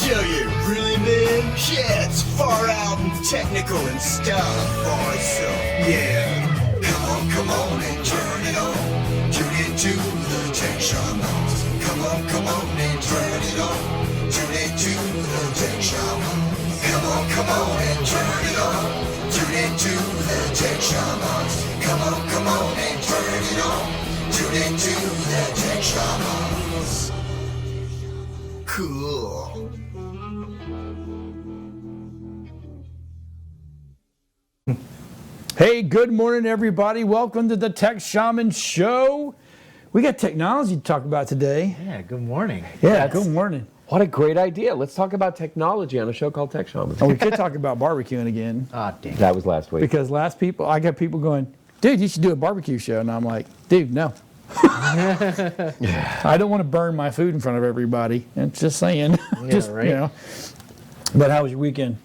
Show you really, man? Yeah, it's far out and technical and stuff. Alright, so, yeah. Come on and turn it on. Tune into the Tech Shamans. Come on and turn it on. Tune into the Tech Shamans. Come on and turn it on. Tune into the Tech Shamans. Come on and turn it on. Tune into the Tech Shamans. Cool. Hey, good morning, everybody. Welcome to the Tech Shaman Show. We got technology to talk about today. Yeah, good morning. Yeah, good morning. What a great idea. Let's talk about technology on a show called Tech Shaman. And we could talk about barbecuing again. Ah, dang. That was last week. Because I got people going, dude, you should do a barbecue show. And I'm like, dude, no. I don't want to burn my food in front of everybody. And just saying. Yeah, right. You know. But how was your weekend?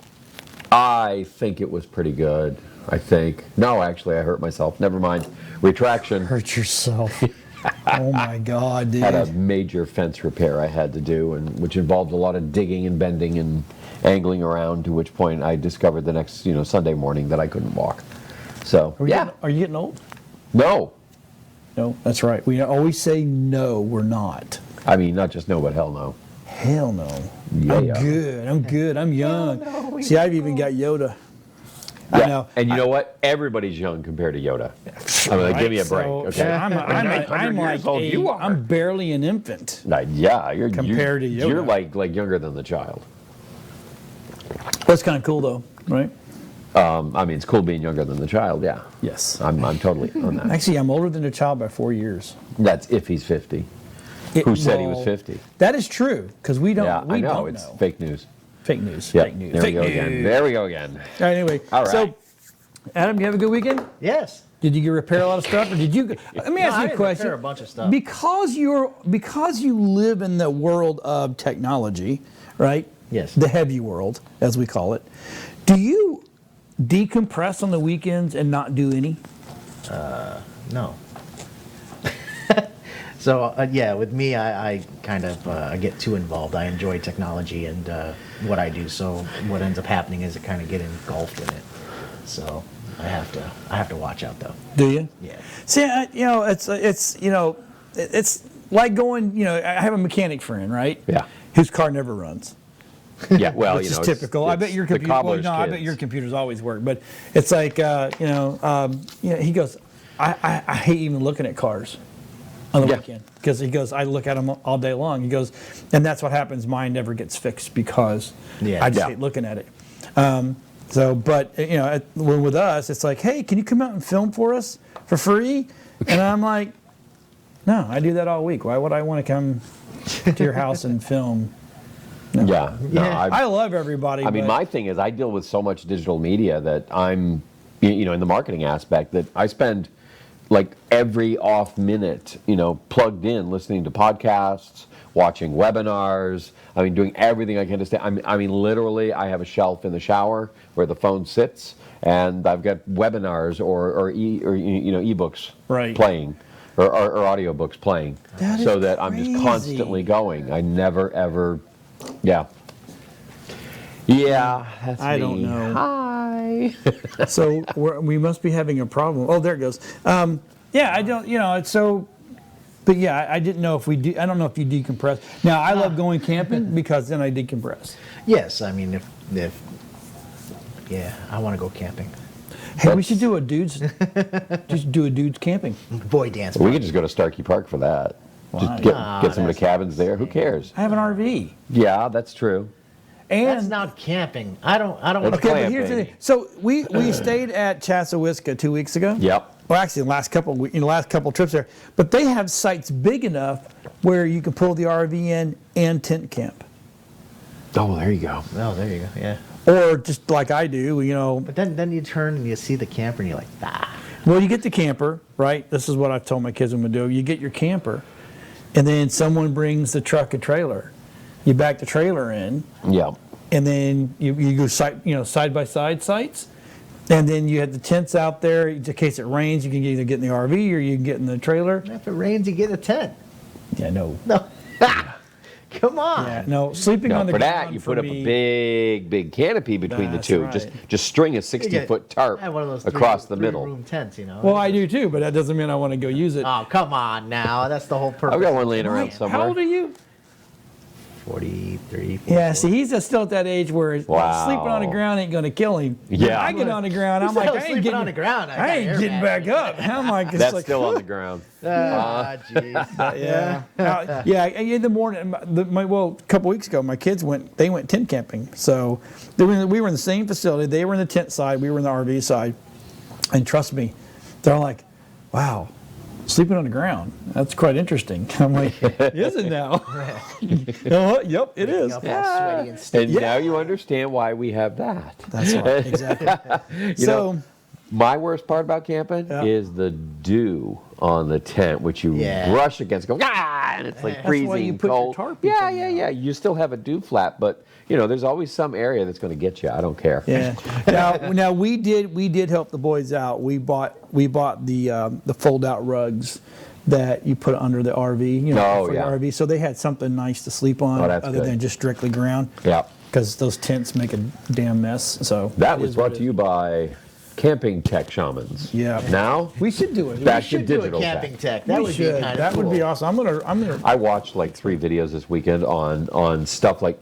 I think it was pretty good. I think. No, actually, I hurt myself. Never mind. Retraction. Hurt yourself. Oh, my God, dude. Had a major fence repair I had to do, and which involved a lot of digging and bending and angling around, to which point I discovered the next Sunday morning that I couldn't walk. So, yeah. Are you getting old? No. No, that's right. We always say no, we're not. I mean, not just no, but hell no. Hell no. Yeah. I'm good. I'm young. No, See, I've even got Yoda. Yeah. I know. And you know what? Everybody's young compared to Yoda. I mean, give me a break, So, okay? I'm 900 like years old you are. I'm barely an infant. Yeah, you're Compared to Yoda. You're like younger than the child. That's kind of cool, though, right? I mean, it's cool being younger than the child. Yeah, Yes. I'm totally on that. Actually, I'm older than the child by 4 years. That's if he's 50. Who said he was 50? That is true, because we don't. Yeah, we I know. don't It's know. fake news. Fake news. Yep, Fake news. There Fake we go news. again. There we go again. All right, anyway, All right. So, Adam, you have a good weekend? Yes. Did you repair a lot of stuff, or did you? Let me ask I you a didn't question. repair a bunch of stuff. Because you live in the world of technology, right? Yes. The heavy world, as we call it. Do you decompress on the weekends and not do any? No. So, yeah, with me, I kind of I get too involved. I enjoy technology and what I do. So what ends up happening is I kind of get engulfed in it. So I have to watch out, though. Do you? Yeah. See, it's like going. I have a mechanic friend, right? Yeah. Whose car never runs. Yeah. Well, Which is it's- typical. I bet your it's the computer. Well, cobbler's no, I bet kids. your computers always work. But it's like, he goes, I hate even looking at cars on the Yeah. weekend, because he goes, I look at them all day long. He goes, and that's what happens. Mine never gets fixed because I just Yeah. hate looking at it. But when with us, it's like, hey, can you come out and film for us for free? And I'm like, no, I do that all week. Why would I want to come to your house and film? Yeah. No, Yeah. I love everybody. I mean, but- my thing is I deal with so much digital media that I'm, in the marketing aspect, that I spend like every off minute, plugged in, listening to podcasts, watching webinars. I mean, doing everything I can to stay. I mean, literally, I have a shelf in the shower where the phone sits, and I've got webinars or ebooks Right. playing, or audiobooks playing, That so is that I'm just constantly crazy. going. I never ever, yeah. Yeah, that's I me. don't know. Hi. So we must be having a problem. Oh, there it goes. Yeah, I don't. It's so. But yeah, I didn't know if we do. I don't know if you decompress. Now I love going camping because then I decompress. Yes. I mean, if yeah, I want to go camping. Hey, we should do a dudes. Just do a dudes camping. Boy dance. We could just go to Starkey Park for that. Why? Just get some of the that's cabins there. Who cares? I have an RV. Yeah, that's true. And That's not camping. I don't want That's to. okay, but here's the glamping. thing. So we stayed at Chassahowiska 2 weeks ago. Yep. Well, actually, the last couple trips there. But they have sites big enough where you can pull the RV in and tent camp, Oh, there you go. Oh, there you go. Yeah. or just like I do. But then you turn and you see the camper and you're like, ah. Well, you get the camper, right? This is what I've told my kids I'm going to do. You get your camper, and then someone brings the truck and trailer. You back the trailer in, Yeah. and then you go side by side sites, and then you have the tents out there in case it rains. You can either get in the RV or you can get in the trailer. If it rains, you get a tent. Yeah, no. No. Come on. Yeah, no, sleeping Now, on the for ground that, you for put up me, a big canopy between the That's two. right. Just string a You 60-foot tarp I have one of those across the middle. room tents, you know. Well, I do too, but that doesn't mean I want to go use it. Oh, come on now. That's the whole purpose. I've got one laying around Mike, somewhere. how old are you? 43. Yeah, see, he's still at that age where Wow. sleeping on the ground ain't gonna kill him. Yeah. I get on the ground, I'm Who like, said I ain't sleeping getting on the ground? I I got ain't air getting mattress. back up. I'm like, it's That's like, still on the ground. Ah, jeez. Yeah, yeah. In the morning, a couple weeks ago, my kids went tent camping. So we were in the same facility. They were in the tent side. We were in the RV side. And trust me, they're like, "Wow, sleeping on the ground. That's quite interesting." I'm like, "Is it now?" You know what? Yep, it is. Up all sweaty and stiff. And now you understand why we have that. That's right. Exactly. You So. know, my worst part about camping Yeah. is the dew on the tent, which you Yeah. brush against, go and it's like That's why you freezing put your cold. tarpy Yeah, thing yeah, on. yeah. You still have a dew flap, but there's always some area that's going to get you. I don't care. Yeah. Now we did help the boys out. We bought the fold out rugs that you put under the RV. Oh, for yeah. your RV. So they had something nice to sleep on, Oh, that's other good. than just strictly ground. Yeah. Because those tents make a damn mess. So That it was is what brought it to you is. by Camping Tech Shamans. Yeah. Now, We should do it. Back We should to do a digital camping tech. tech. That We would should. be kind of That would be cool. awesome. I'm gonna. I watched like 3 videos this weekend on stuff like,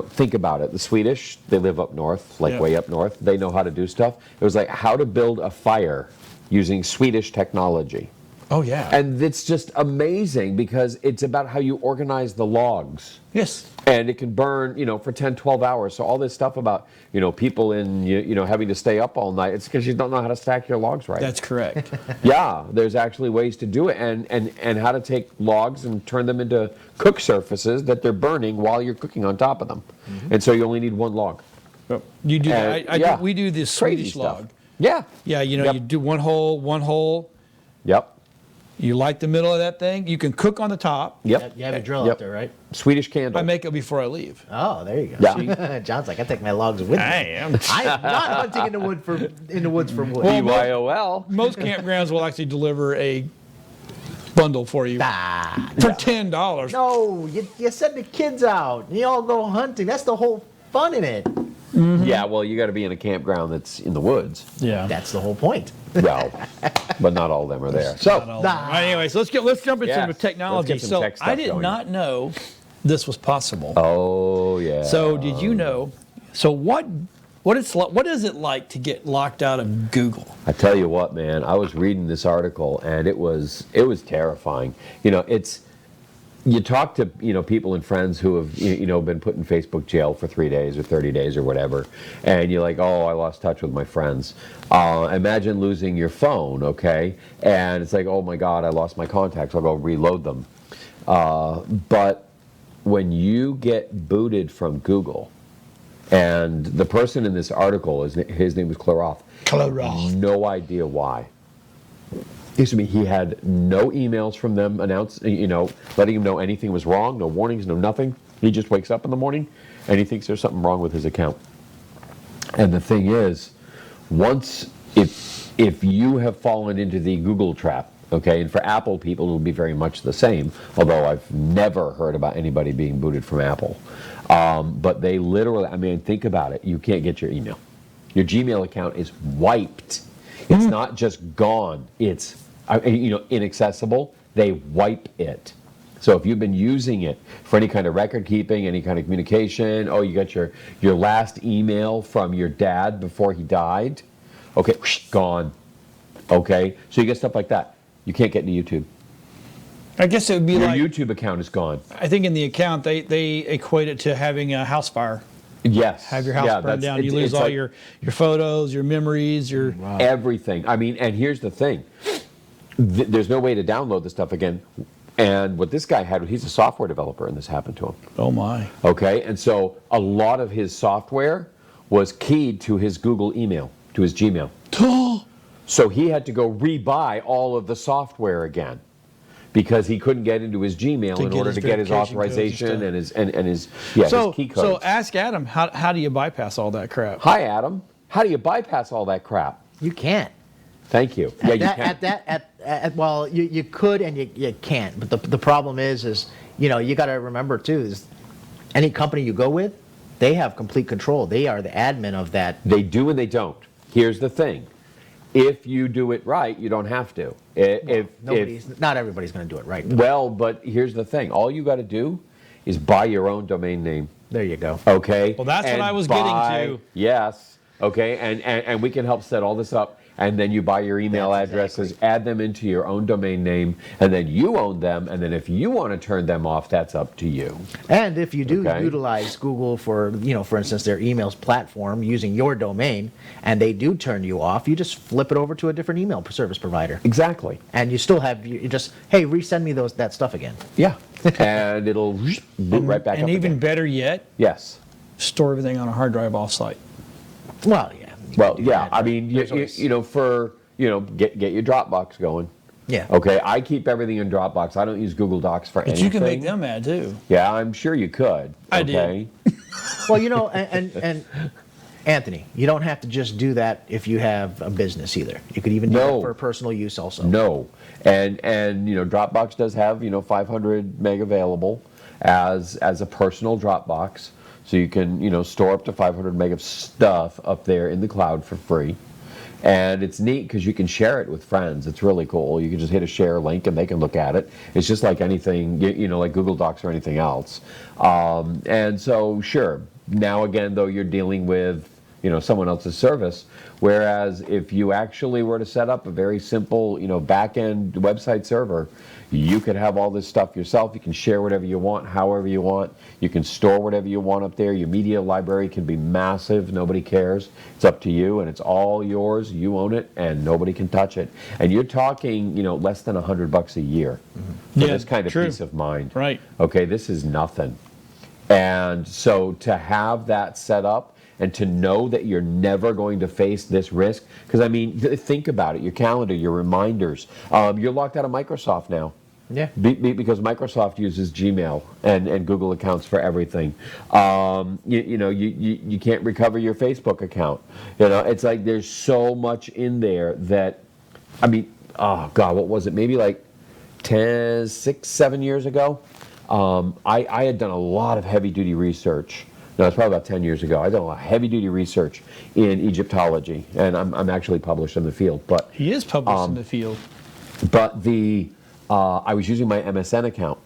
think about it. The Swedish, they live up north, like Yeah. way up north. They know how to do stuff. It was like how to build a fire using Swedish technology. Oh yeah. And it's just amazing because it's about how you organize the logs. yes. And it can burn, for 10, 12 hours. So all this stuff about, people in, having to stay up all night, it's because you don't know how to stack your logs right. That's correct. Yeah, there's actually ways to do it, and how to take logs and turn them into cook surfaces that they're burning while you're cooking on top of them. And so you only need one log. You do. Yeah. We do this Crazy Swedish stuff. log. Yeah. Yeah. Yep. You do one hole. Yep. You light the middle of that thing. You can cook on the top. Yep. You have a drill Yep. up there, right? Swedish candle. I make it before I leave. Oh, there you go. Yeah. John's like, I take my logs with me. am. I am not hunting in the woods for wood. BYOL. Most campgrounds will actually deliver a bundle for you Ah, for $10. no, you send the kids out. You all go hunting. That's the whole fun in it. Yeah, well, you got to be in a campground that's in the woods. Yeah. That's the whole point. Well, but not all of them are there. So, Anyway, so let's jump into Yes, some technology. let's get some So tech stuff I did going. not know this was possible. oh yeah. So did you know? So what is it like to get locked out of Google? I tell you what, man, I was reading this article and it was terrifying. You talk to people and friends who have been put in Facebook jail for 3 days or 30 days or whatever, and you're like, oh, I lost touch with my friends. Imagine losing your phone, okay? And it's like, oh my God, I lost my contacts. I'll go reload them. But when you get booted from Google, and the person in this article, his name was Klaroth. Klaroth. No idea why. Excuse me, he had no emails from them letting him know anything was wrong, no warnings, no nothing. He just wakes up in the morning and he thinks there's something wrong with his account. And the thing is, if you have fallen into the Google trap, okay, and for Apple people it will be very much the same, although I've never heard about anybody being booted from Apple. But they literally, think about it, you can't get your email. Your Gmail account is wiped. It's not just gone, it's inaccessible. They wipe it. So if you've been using it for any kind of record keeping, any kind of communication, you got your last email from your dad before he died, okay, gone. Okay, so you get stuff like that. You can't get into YouTube. I guess it would be Your like, YouTube account is gone. I think in the account they equate it to having a house fire. Yes. Have your house burned down. You lose it's all like your photos, your memories, your. everything. And here's the thing. There's no way to download the stuff again. And what this guy had, he's a software developer, and this happened to him. Oh my. Okay, and so a lot of his software was keyed to his Google email, to his Gmail. So he had to go rebuy all of the software again because he couldn't get into his Gmail To in get order his to get his verification codes authorization and and his So key codes. so ask Adam how do you bypass all that crap? Hi, Adam. How do you bypass all that crap? You can't. Thank you. Yeah, you can. Well, you could and you can't. But the problem is you got to remember too is any company you go with, they have complete control. They are the admin of that. They do and they don't. Here's the thing. If you do it right, you don't have to. Not everybody's going to do it right. Though. Well, but here's the thing. All you got to do is buy your own domain name. There you go. Okay? Well, that's what I was getting to. Yes. Okay? And we can help set all this up. And then you buy your email That's addresses, add them into your own domain name, and then you own them. And then if you want to turn them off, that's up to you. And if you do Okay. utilize Google for, for instance, their emails platform using your domain, and they do turn you off, you just flip it over to a different email service provider. Exactly. And you still have, you just, hey, resend me that stuff again. Yeah. And it'll boot right back And up even again. better yet, Yes. store everything on a hard drive offsite. Well, yeah. you Well, can do yeah. that, I but mean, there's always- get your Dropbox going. Yeah. Okay, I keep everything in Dropbox. I don't use Google Docs for But anything. you can make them mad too. Yeah, I'm sure you could. I did. Okay? Well, and Anthony, you don't have to just do that if you have a business either. You could even do No. it for personal use also. No, and Dropbox does have 500 meg available as a personal Dropbox, so you can store up to 500 meg of stuff up there in the cloud for free. And it's neat because you can share it with friends. It's really cool. You can just hit a share link and they can look at it. It's just like anything, like Google Docs or anything else. And so, sure, now again, though, you're dealing with, someone else's service. Whereas if you actually were to set up a very simple, back-end website server, you could have all this stuff yourself. You can share whatever you want, however you want. You can store whatever you want up there. Your media library can be massive. Nobody cares. It's up to you, and it's all yours. You own it, and nobody can touch it. And you're talking, less than $100 a year for Yeah, this kind of true. peace of mind. Right. Okay, this is nothing. And so to have that set up and to know that you're never going to face this risk, because I mean, think about it, your calendar, your reminders. You're locked out of Microsoft now. Yeah. Because Microsoft uses Gmail and Google accounts for everything. You can't recover your Facebook account. It's like there's so much in there that, I mean, oh God, what was it? Maybe like 6, 7 years ago. I had done a lot of heavy-duty research. No, it's probably about 10 years ago. I did a lot of heavy-duty research in Egyptology, and I'm actually published in the field. But He is published in the field. I was using my MSN account,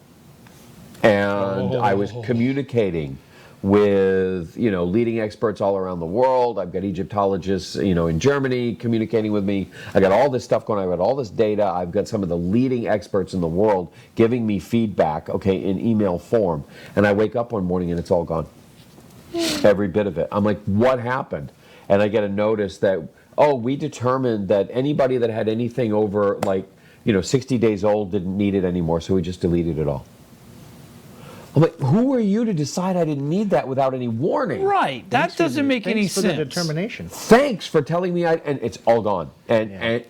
and I was communicating with leading experts all around the world. I've got Egyptologists in Germany communicating with me. I got all this stuff going. I've got all this data. I've got some of the leading experts in the world giving me feedback, in email form. And I wake up one morning and it's all gone. Every bit of it. I'm like, what happened? And I get a notice that, we determined that anybody that had anything over 60 days old didn't need it anymore, so we just deleted it all. I'm like, who are you to decide I didn't need that without any warning? Right. That doesn't make any Thanks for the sense. determination. Thanks for telling me, and it's all gone. And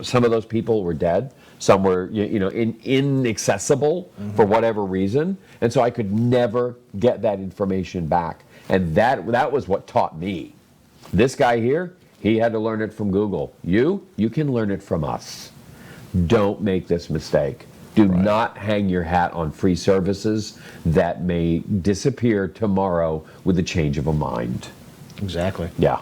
some of those people were dead. Some were inaccessible for whatever reason, and so I could never get that information back. And that was what taught me. This guy here, he had to learn it from Google. You can learn it from us. Don't make this mistake. Do not hang your hat on free services that may disappear tomorrow with the change of a mind. Exactly. Yeah.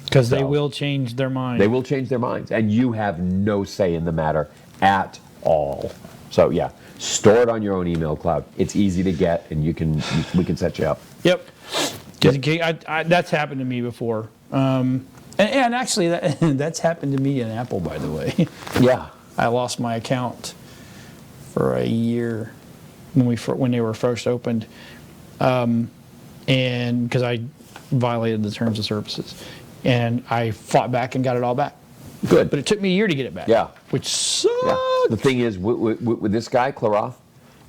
Because they So- will change their mind. They will change their minds, and you have no say in the matter at all. So yeah, store it on your own email cloud. It's easy to get, and we can set you up. Yep. Because that's happened to me before. And actually, that's happened to me in Apple, by the way. Yeah. I lost my account for a year when they were first opened, and because I violated the terms of services, and I fought back and got it all back. Good. But it took me a year to get it back. Yeah. Which sucked. Yeah. The thing is, with this guy, Claroth,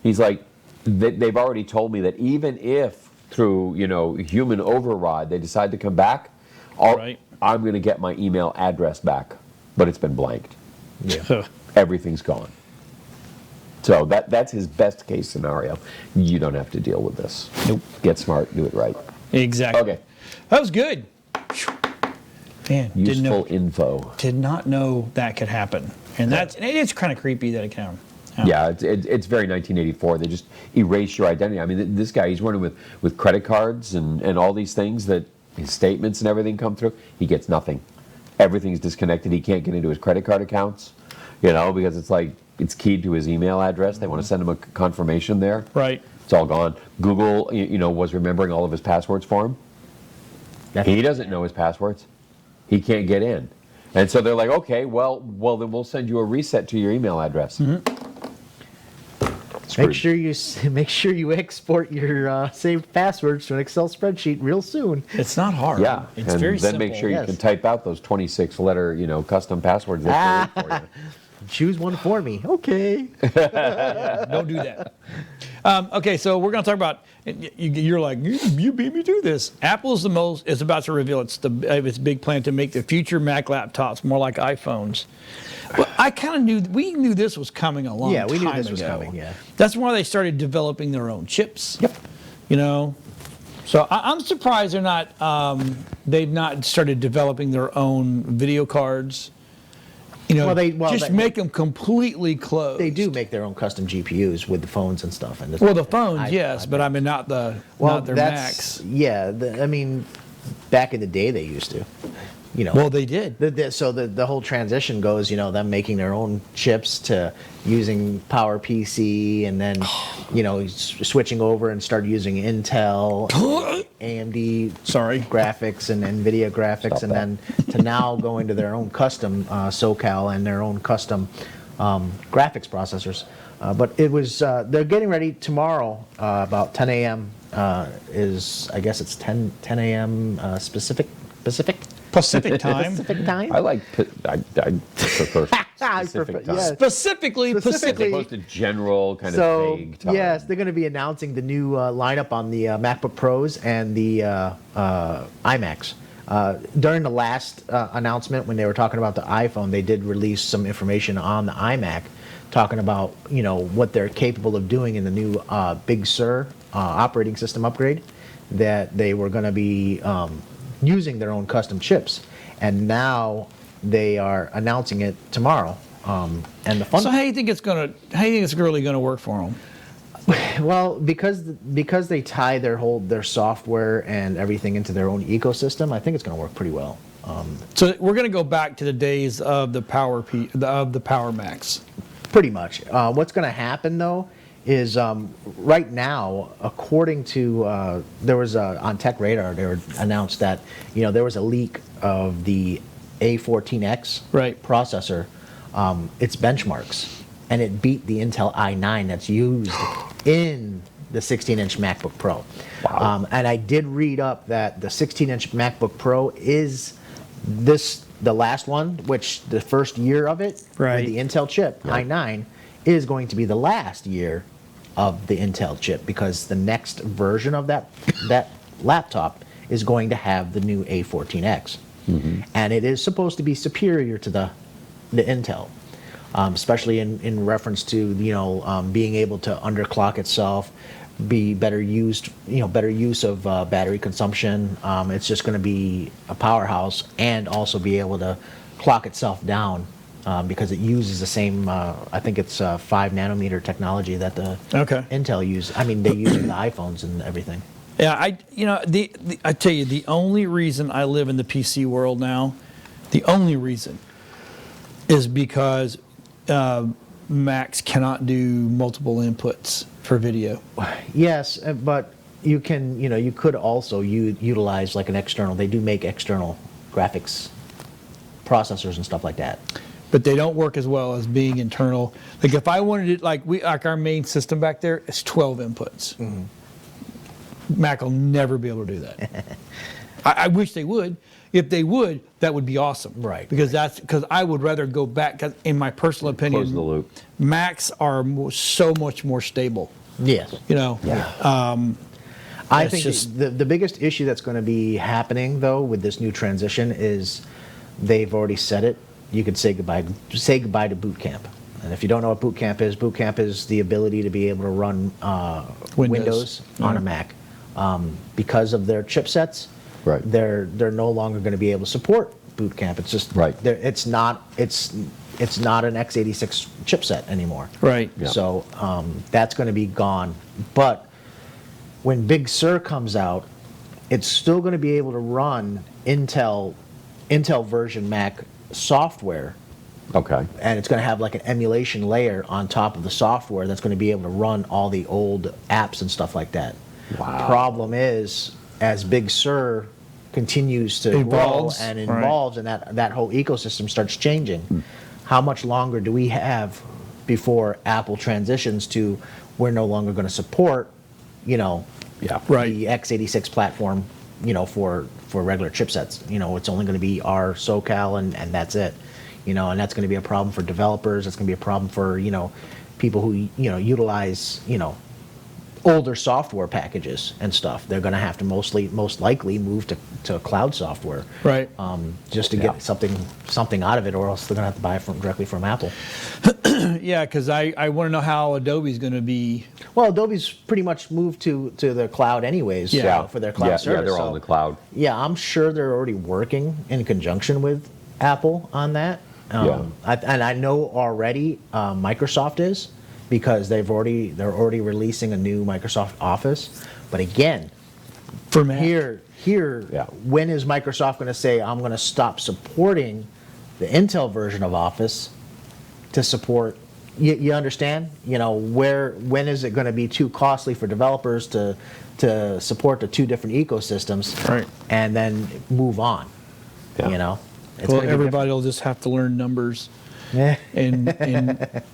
he's like, they've already told me that even if through human override they decide to come back, Right. I'm going to get my email address back, but it's been blanked. Yeah. Everything's gone. So that's his best case scenario. You don't have to deal with this. Nope. Get smart, do it right. Exactly. Okay. That was good. Man, Useful info. did not know that could happen, and it's kind of creepy that it can Yeah, it's very 1984. They just erase your identity. I mean, this guy, he's running with credit cards and all these things that his statements and everything come through. He gets nothing. Everything's disconnected. He can't get into his credit card accounts, because it's like it's keyed to his email address. They want to send him a confirmation there. Right. It's all gone. Google, was remembering all of his passwords for him. He doesn't know his passwords. He can't get in. And so they're like, okay, well, then we'll send you a reset to your email address. Make sure you export your saved passwords to an Excel spreadsheet real soon. It's not hard. Yeah, It's and very then simple. make sure you yes. can type out those 26-letter, custom passwords that they read for you. Choose one for me. Okay. Don't do that. Okay, so we're going to talk about. You're like, you beat me to this. Apple is about to reveal its big plan to make the future Mac laptops more like iPhones. Well, I kind of we knew this was coming a long time ago. Yeah, we knew this was coming. Yeah. That's why they started developing their own chips. Yep. So I'm surprised they've not started developing their own video cards. Make them completely closed. They do make their own custom GPUs with the phones and stuff. And Well, the phones, yes, but I mean not their Macs. Yeah, back in the day they used to. Well, they did. So the whole transition goes, them making their own chips to using PowerPC, and then, switching over and start using Intel, AMD, graphics and NVIDIA graphics, and then to now going to their own custom SoCal and their own custom graphics processors. But it was they're getting ready tomorrow about 10 a.m. I guess it's 10 a.m. Pacific. Pacific time. Pacific time. I prefer specific time. yeah. Specifically As Pacific. opposed to general kind So of vague time. yes, they're going to be announcing the new lineup on the MacBook Pros and the iMacs. During the last announcement, when they were talking about the iPhone, they did release some information on the iMac, talking about what they're capable of doing in the new Big Sur operating system upgrade. That they were going to be using their own custom chips, and now they are announcing it tomorrow. And the fun. So how do you think it's really going to work for them? Well, because they tie their software and everything into their own ecosystem, I think it's going to work pretty well. So we're going to go back to the days of the Power Macs. Pretty much. What's going to happen though is right now, according to there was on Tech Radar, they announced that there was a leak of the A14X processor, its benchmarks, and it beat the Intel i9 that's used in the 16-inch MacBook Pro. Wow. And I did read up that the 16-inch MacBook Pro is the last one, which the first year of it, with the Intel chip, i9, is going to be the last year of the Intel chip, because the next version of that laptop is going to have the new A14X. Mm-hmm. And it is supposed to be superior to the Intel, especially in reference to being able to underclock itself, be better use of battery consumption. It's just going to be a powerhouse, and also be able to clock itself down. Because it uses the same, I think it's 5 nanometer technology that the Intel use. I mean, they use it in the iPhones and everything. Yeah, I tell you, the only reason I live in the PC world now, the only reason, is because Macs cannot do multiple inputs for video. Yes, but you can, you could also utilize like an external. They do make external graphics processors and stuff like that. But they don't work as well as being internal. Like if I wanted it, like our main system back there, it's 12 inputs. Mm-hmm. Mac will never be able to do that. I wish they would. If they would, that would be awesome. Right. Because I would rather go back. 'Cause in my personal opinion, Close the loop. Macs are so much more stable. Yes. Yeah. I think the biggest issue that's going to be happening though with this new transition is they've already said it. You could say goodbye to Boot Camp. And if you don't know what Boot Camp is the ability to be able to run Windows on a Mac. Because of their chipsets, they're no longer going to be able to support Boot Camp. It's just it's it's not an x86 chipset anymore. Right. Yeah. So that's going to be gone. But when Big Sur comes out, it's still going to be able to run Intel version Mac software, Okay. and it's going to have like an emulation layer on top of the software that's going to be able to run all the old apps and stuff like that. Wow. Problem is, as Big Sur continues to Evolves, grow and right. involves, and that whole ecosystem starts changing, how much longer do we have before Apple transitions to we're no longer going to support, Yeah. Right. the x86 platform, for regular chipsets. It's only going to be our SoCal and that's it. And that's going to be a problem for developers. It's going to be a problem for, people who, utilize, older software packages and stuff. They're going to have to most likely move to cloud software. Right. Just to get something out of it, or else they're going to have to buy it directly from Apple. Yeah, because I want to know how Adobe's going to be. Well, Adobe's pretty much moved to the cloud anyways. Yeah. For their cloud Yeah, service. they're all in the cloud. Yeah, I'm sure they're already working in conjunction with Apple on that. I know already Microsoft is, because they're already releasing a new Microsoft Office. But again, For Mac. here, Yeah. when is Microsoft going to say I'm going to stop supporting the Intel version of Office to support? You understand? When is it going to be too costly for developers to support the two different ecosystems, Right. and then move on? Yeah. It's Well, gonna be everybody will just have to learn numbers different. in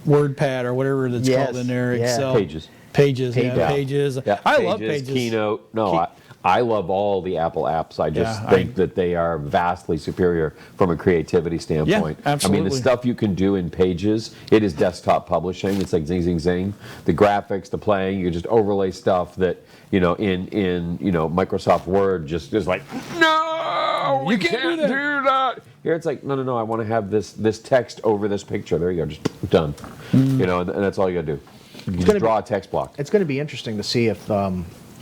WordPad or whatever that's Yes, called in there. yeah. Excel. Pages. Pages. Pages. Yeah. Pages. Yeah. I love Pages. Keynote. No, I love all the Apple apps. I just Yeah, think that they are vastly superior from a creativity standpoint. I mean, absolutely. the stuff you can do in Pages, it is desktop publishing. It's like zing, zing, zing. The graphics, the playing, you just overlay stuff that, in Microsoft Word just is like, no, we You can't do do that. Here it's like, no, I want to have this text over this picture. There you go, just done. And that's all you got to do. You can just gonna draw a text block. It's going to be interesting to see if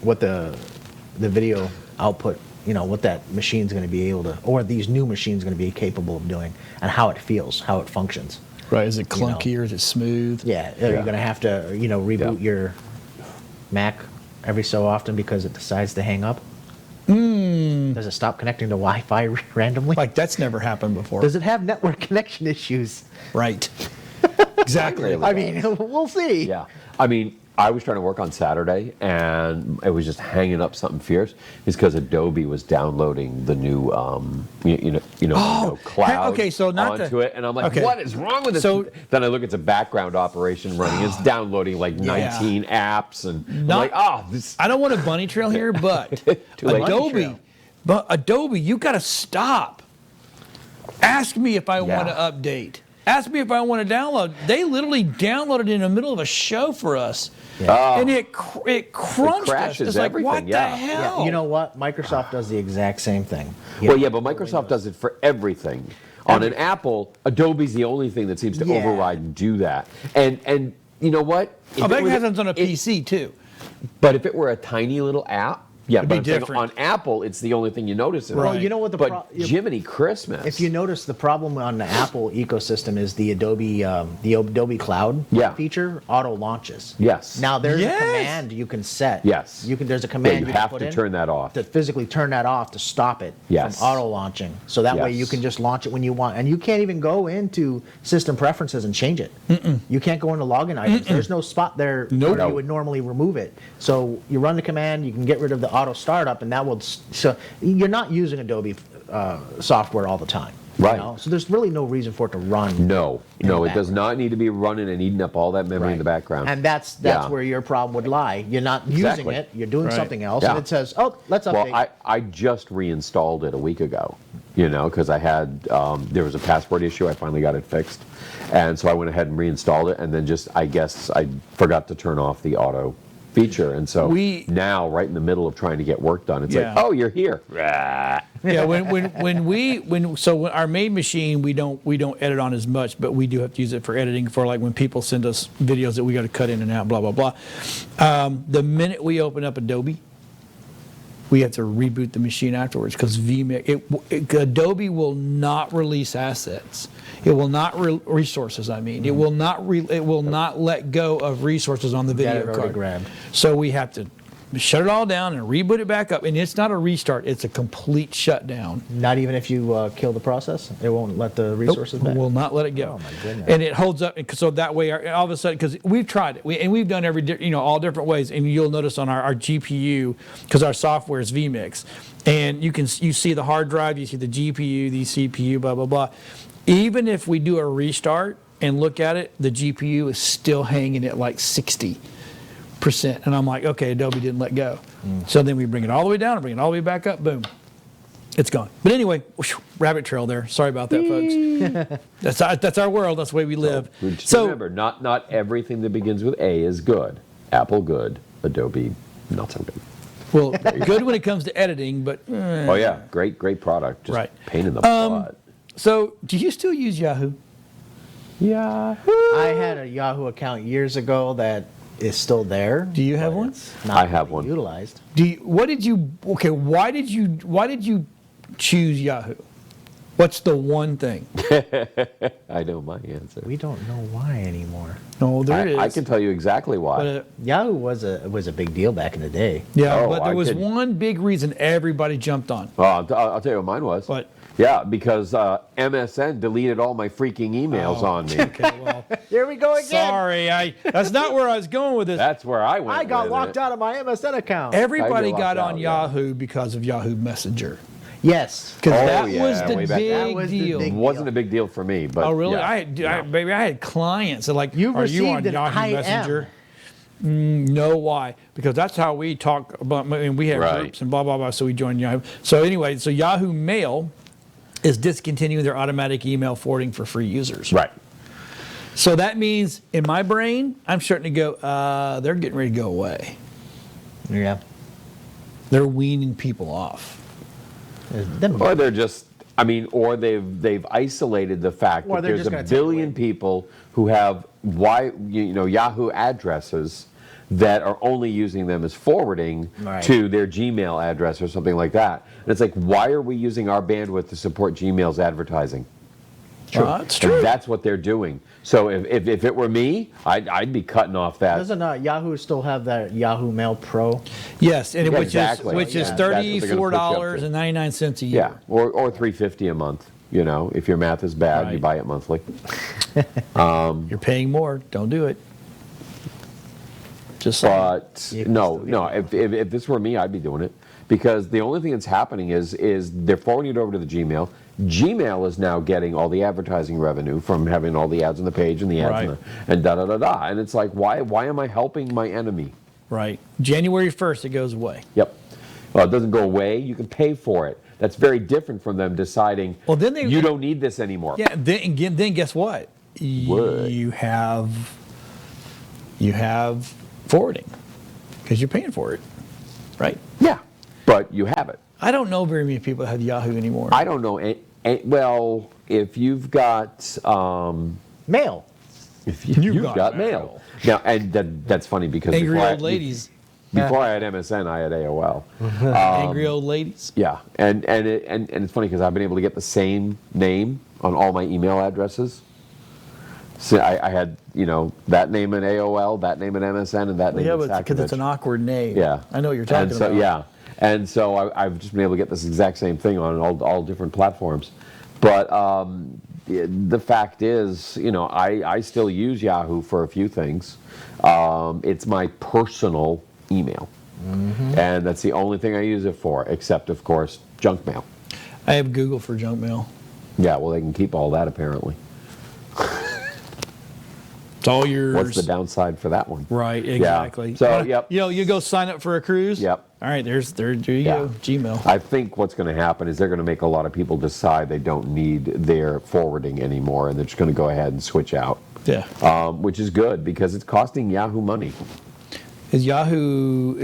what the video output, what that machine's going to be able to, or these new machines going to be capable of doing, and how it feels, how it functions. Right. Is it clunky or is it smooth? Yeah, are you going to have to, reboot Yeah. your Mac every so often because it decides to hang up? Does it stop connecting to Wi-Fi randomly? Like that's never happened before. Does it have network connection issues? Right. Exactly. Really? I mean, we'll see. Yeah. I mean, I was trying to work on Saturday, and it was just hanging up something fierce. It's because Adobe was downloading the new, cloud okay, so not onto the- it, and I'm like, okay. what is wrong with this? So- Then I look, it's a background operation running. It's downloading like 19 apps, and I'm Not- like, oh, this. I don't want a bunny trail here, but Too late. Adobe, you got to stop. Ask me if I want to Yeah. update. Ask me if I want to download. They literally downloaded in the middle of a show for us, Oh. and it crunched us. crashes It's like, everything, what yeah. the hell? Yeah, you know what? Microsoft does the exact same thing. Well, yeah, but Microsoft does it for everything. On an Apple, Adobe's the only thing that seems to Yeah. override and do that. And you know what? If Oh, it that were the- happens on a it- PC too. But if it were a tiny little app, yeah, It'd but be I'm saying different. on Apple, it's the only thing you notice. In it. Right. Well, you know what the But Jiminy Christmas. If you notice, the problem on the Apple ecosystem is the Adobe Cloud Yeah. feature auto launches. Yes. Now there's Yes. a command you can set. Yes. There's a Yeah, command you can have put to in turn that off. to physically turn that off to stop it Yes. from auto launching. So that way Yes. you can just launch it when you want, and you can't even go into system preferences and change it. You can't go into login items. There's no spot there Nope. where you would normally remove it. So you run the command, you can get rid of the auto startup, and that will. So you're not using Adobe software all the time. Right. So there's really no reason for it to run. No, in the it does background. not need to be running and eating up all that memory in the background. And that's Yeah. where your problem would lie. You're not using Exactly. it. You're doing Right. something else, Yeah. and it says, "Oh, let's update." Well, I just reinstalled it a week ago, because I had, there was a password issue. I finally got it fixed. And so I went ahead and reinstalled it, and then I guess I forgot to turn off the auto feature. And so now, right in the middle of trying to get work done, it's Yeah. like, oh, you're here. Yeah, when our main machine we don't edit on as much, but we do have to use it for editing for like when people send us videos that we got to cut in and out, blah blah blah. The minute we open up Adobe, we have to reboot the machine afterwards because Adobe will not release assets. It will not resources. I mean, it will not let go of resources on the Got it video already card. grabbed. So we have to shut it all down and reboot it back up. And it's not a restart; it's a complete shutdown. Not even if you kill the process, it won't let the resources Nope, back. will not let it go. Oh, my goodness. And it holds up, and so that way, all of a sudden, because we've tried it, and we've done all different ways. And you'll notice on our GPU, because our software is vMix, and you see the hard drive, you see the GPU, the CPU, blah blah blah. Even if we do a restart and look at it, the GPU is still hanging at like 60%. And I'm like, okay, Adobe didn't let go. So then we bring it all the way down and bring it all the way back up, boom. It's gone. But anyway, whoosh, rabbit trail there. Sorry about that, folks. That's our world. That's the way we live. Just remember, not everything that begins with A is good. Apple good, Adobe not so good. Well, good when it comes to editing, but Oh yeah, great product. Just Right. pain in the butt. So do you still use Yahoo? Yeah. I had a Yahoo account years ago that is still there. Do you have but one? it's Not I have really one. Utilized. Why did you choose Yahoo? What's the one thing? I know my answer. We don't know why anymore. No, there is. I can tell you exactly why. But, Yahoo was a big deal back in the day. yeah, Oh, but there I was could- one big reason everybody jumped on. I'll tell you what mine was. What? Yeah, because MSN deleted all my freaking emails on me. Okay, well, Here we go again. sorry, that's not where I was going with this. That's where I went. I got with locked it. out of my MSN account. Everybody locked got on out, yeah. Yahoo because of Yahoo Messenger. Yes. Because Oh, that yeah, was the way back then. That big was the deal. big It wasn't a big deal for me, but Oh really? yeah. Baby, I had clients that like, You are you on received an Yahoo IM. Messenger? No, why? Because that's how we talk about. I mean, we have Right. groups and blah blah blah. So we joined Yahoo. So anyway, so Yahoo Mail is discontinuing their automatic email forwarding for free users. Right. So that means in my brain, I'm starting to go. They're getting ready to go away. Yeah. They're weaning people off. Or they're just, I mean, or they've isolated the fact Or that they're there's just a gonna take billion away. people who have Yahoo addresses that are only using them as forwarding Right. to their Gmail address or something like that. And it's like, why are we using our bandwidth to support Gmail's advertising? It's true. And that's what they're doing. So if it were me, I'd be cutting off that. Doesn't Yahoo still have that Yahoo Mail Pro? Yes, and Yeah, which exactly. is Yeah. That's what they're gonna push you up to. $34.99 a year. Yeah, or $350 a month. You know, if your math is bad, you Right. buy it monthly. You're paying more. Don't do it. Just saying. But You can no, still no. If this were me, I'd be doing it because the only thing that's happening is they're forwarding it over to the Gmail. Gmail is now getting all the advertising revenue from having all the ads on the page and the ads Right. and da da da da. And it's like, why am I helping my enemy? Right. January 1st, it goes away. Yep. Well, it doesn't go away. You can pay for it. That's very different from them deciding. Well, then they- you don't need this anymore. Yeah. Then guess what? What? You have forwarding because you're paying for it, right? Yeah. But you have it. I don't know very many people that have Yahoo anymore. I don't know. Well, if you've got. Mail. If you've got got mail. mail. Now, and that's funny because Angry before old ladies. Before I had MSN, I had AOL. Angry old ladies. Yeah, and it's funny because I've been able to get the same name on all my email addresses. So I had that name in AOL, that name in MSN, and that name Yeah, in but because it's Sacramento. an awkward name. Yeah, I know what you're talking and so, about. Yeah, and so I've just been able to get this exact same thing on all different platforms. But the fact is, I still use Yahoo for a few things. It's my personal email, and that's the only thing I use it for, except of course junk mail. I have Google for junk mail. Yeah, well they can keep all that apparently. It's all yours. What's the downside for that one? Right, exactly. So, yep. You go sign up for a cruise. Yep. All right, there you Yeah. go. Gmail. I think what's going to happen is they're going to make a lot of people decide they don't need their forwarding anymore, and they're just going to go ahead and switch out, Yeah. which is good because it's costing Yahoo money. Did Yahoo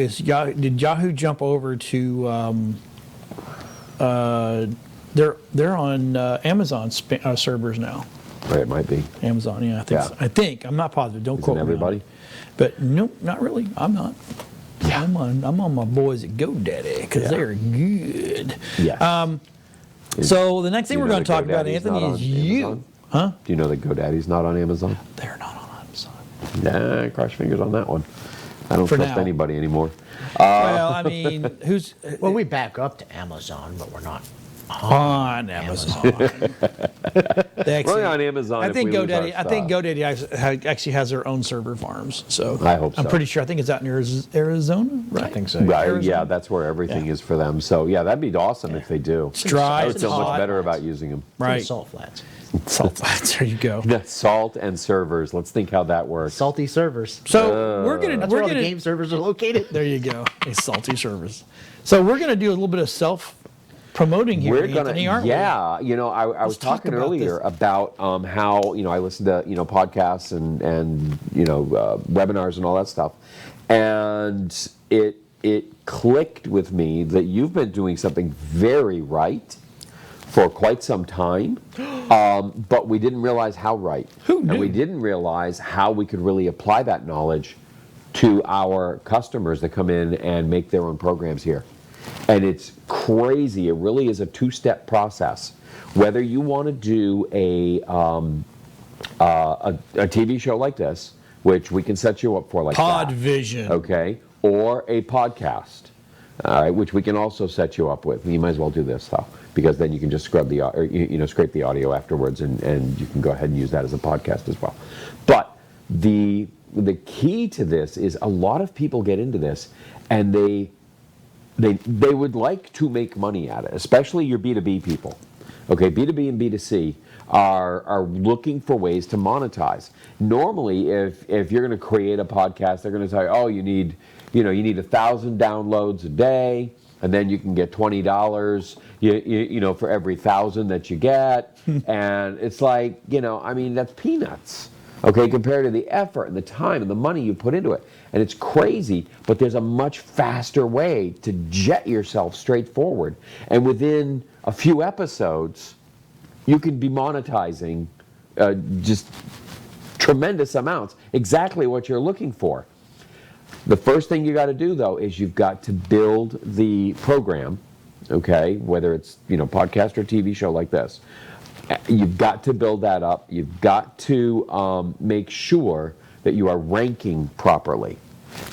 jump over to? They're on Amazon servers now. Right, it might be. Amazon, yeah, I think. Yeah. So. I think I'm not positive. Don't Isn't quote me on it. everybody? But nope, not really. I'm not. Yeah, Yeah. I'm on my boys at GoDaddy because Yeah. they're good. Yes. So the next Do thing you we're know going to that talk about, GoDaddy's Anthony, not is on you. Amazon? Huh? Do you know that GoDaddy's not on Amazon? They're not on Amazon. Nah, cross your fingers on that one. I don't For trust now. anymore anymore. Well, I mean, who's Well, we back up to Amazon, but we're not on Amazon? They We're only on Amazon I if think we lose our GoDaddy. I think stuff. GoDaddy actually has their own server farms. So I hope I'm so. pretty sure. I think it's out in Arizona, right? I think so. Right, Arizona? yeah, that's where everything Yeah. is for them. So yeah, that'd be awesome if they do. It's dry. I would It's feel hot. much better about using them. Right. Salt flats. Salt flats. There you go. The salt and servers. Let's think how that works. Salty servers. So we're gonna That's we're where all gonna the game servers are located. there you go. A salty service. So we're gonna do a little bit of self promoting here, We're gonna, Anthony, aren't we? yeah. You know, I was talk talking about earlier this. about how I listen to podcasts and webinars and all that stuff, and it clicked with me that you've been doing something very right for quite some time, but we didn't realize how right. Who knew? And we didn't realize how we could really apply that knowledge to our customers that come in and make their own programs here. And it's crazy. It really is a two-step process. Whether you want to do a TV show like this, which we can set you up for like that, Podvision. okay, or a podcast, all right, which we can also set you up with. You might as well do this though, because then you can just scrub the scrape the audio afterwards, and you can go ahead and use that as a podcast as well. But the key to this is a lot of people get into this, and they would like to make money at it, especially your B2B people. Okay, B2B and B2C are looking for ways to monetize. Normally, if you're going to create a podcast, they're going to tell you, oh, you need 1,000 downloads a day, and then you can get $20, for every 1,000 that you get. And it's like, that's peanuts. Okay, compared to the effort and the time and the money you put into it. And it's crazy, but there's a much faster way to jet yourself straight forward. And within a few episodes, you can be monetizing just tremendous amounts, exactly what you're looking for. The first thing you got to do, though, is you've got to build the program, okay, whether it's, podcast or TV show like this. You've got to build that up. You've got to make sure that you are ranking properly.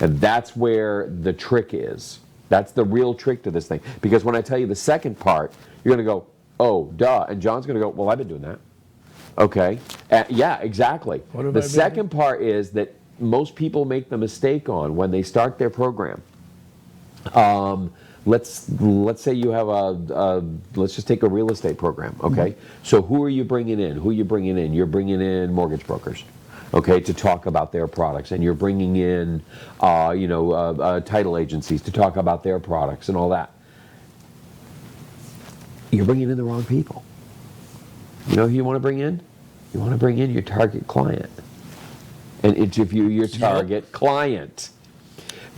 And that's where the trick is. That's the real trick to this thing. Because when I tell you the second part, you're going to go, oh, duh. And John's going to go, well, I've been doing that. Okay. Yeah, exactly. What have The I been second part is that most people make the mistake on when they start their program. Let's say you have let's just take a real estate program, okay? Mm-hmm. So who are you bringing in? Who are you bringing in? You're bringing in mortgage brokers, okay, to talk about their products, and you're bringing in, title agencies to talk about their products and all that. You're bringing in the wrong people. You know who you want to bring in? You want to bring in your target client and interview your target client.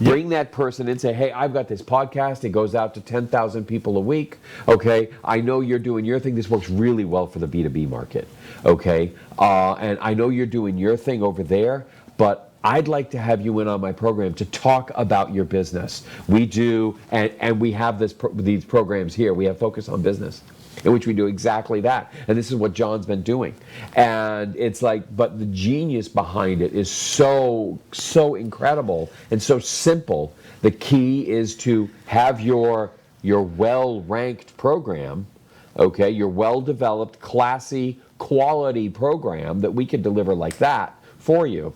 Bring that person in, say, hey, I've got this podcast. It goes out to 10,000 people a week. Okay, I know you're doing your thing. This works really well for the B2B market. Okay, and I know you're doing your thing over there, but I'd like to have you in on my program to talk about your business. We do, and we have these programs here. We have Focus on Business, in which we do exactly that. And this is what John's been doing. And it's like, but the genius behind it is so incredible and so simple. The key is to have your well-ranked program, okay, your well-developed, classy, quality program that we can deliver like that for you,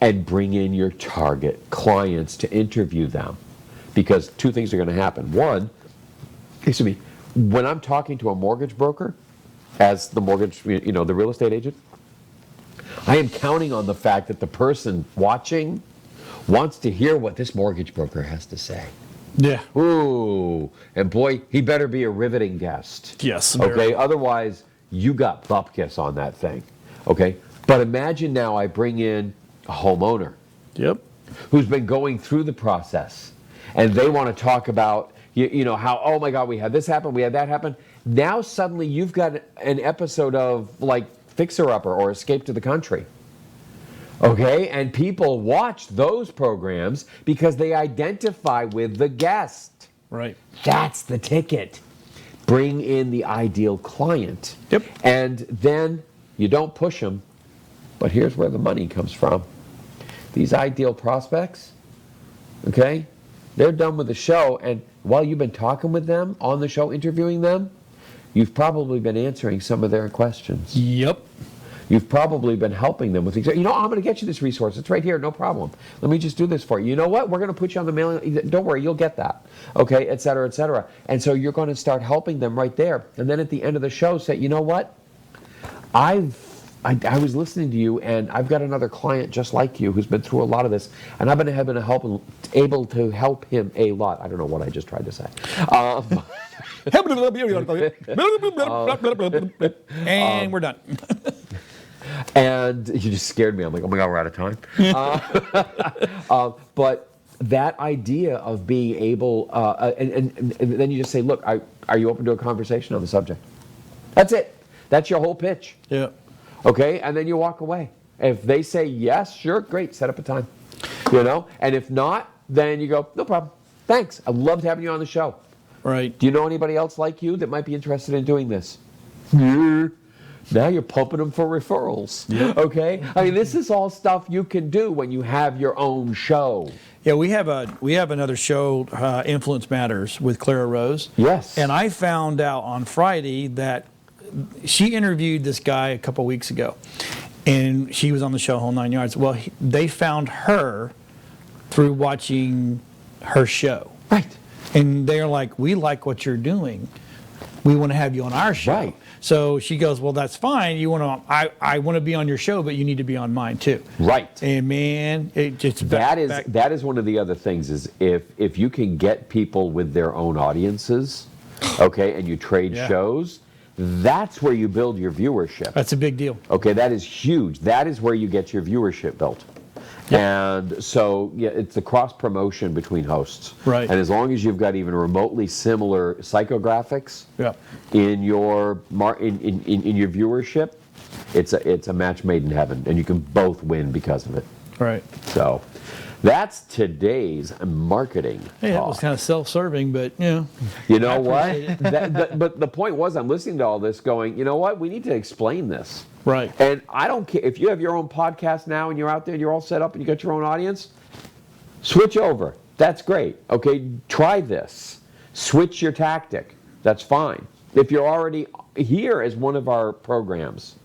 and bring in your target clients to interview them. Because two things are going to happen. One, when I'm talking to a mortgage broker, as the the real estate agent, I am counting on the fact that the person watching wants to hear what this mortgage broker has to say. Yeah. Ooh, and boy, he better be a riveting guest. Yes. Okay, otherwise you got bupkis on that thing. Okay, but imagine now I bring in a homeowner Yep. who's been going through the process, and they want to talk about how, oh my God, we had this happen, we had that happen. Now suddenly you've got an episode of like Fixer Upper or Escape to the Country. Okay, and people watch those programs because they identify with the guest. Right. That's the ticket. Bring in the ideal client. Yep. And then you don't push them, but here's where the money comes from. These ideal prospects, okay, they're done with the show, and while you've been talking with them on the show, interviewing them, you've probably been answering some of their questions. Yep. You've probably been helping them with things. You know, I'm going to get you this resource. It's right here, no problem. Let me just do this for you. You know what? We're going to put you on the mailing. Don't worry, you'll get that. Okay, et cetera, et cetera. And so you're going to start helping them right there. And then at the end of the show, say, you know what? I was listening to you, and I've got another client just like you who's been through a lot of this, and I've been able to help him a lot. I don't know what I just tried to say. And we're done. And you just scared me. I'm like, oh my God, we're out of time. But that idea of being able, and then you just say, look, are you open to a conversation on the subject? That's it. That's your whole pitch. Yeah. Okay, and then you walk away. If they say yes, sure, great, set up a time. You know, and if not, then you go, no problem. Thanks. I loved having you on the show. Right. Do you know anybody else like you that might be interested in doing this? Yeah. Now you're pumping them for referrals. Yep. Okay? I mean, this is all stuff you can do when you have your own show. Yeah, we have another show, Influence Matters, with Clara Rose. Yes. And I found out on Friday that she interviewed this guy a couple weeks ago, and she was on the show whole 9 yards. Well, they found her through watching her show. Right. And they're like, we like what you're doing. We want to have you on our show. Right. So she goes, well, that's fine. You want to? I want to be on your show, but you need to be on mine too. Right. And man, it just that is one of the other things is if you can get people with their own audiences, okay, and you trade shows, that's where you build your viewership. That's a big deal. Okay, that is huge. That is where you get your viewership built. Yep. And so, yeah, it's the cross promotion between hosts. Right. And as long as you've got even remotely similar psychographics Yep. in your in your viewership, it's a match made in heaven, and you can both win because of it. Right. So, that's today's marketing. Hey, that talk. was kind of self-serving, but You know I what? appreciate But the point was, I'm listening to all this going, you know what? We need to explain this. Right. And I don't care if you have your own podcast now and you're out there and you're all set up and you got your own audience, switch over. That's great. Okay, try this. Switch your tactic. That's fine. If you're already here as one of our programs,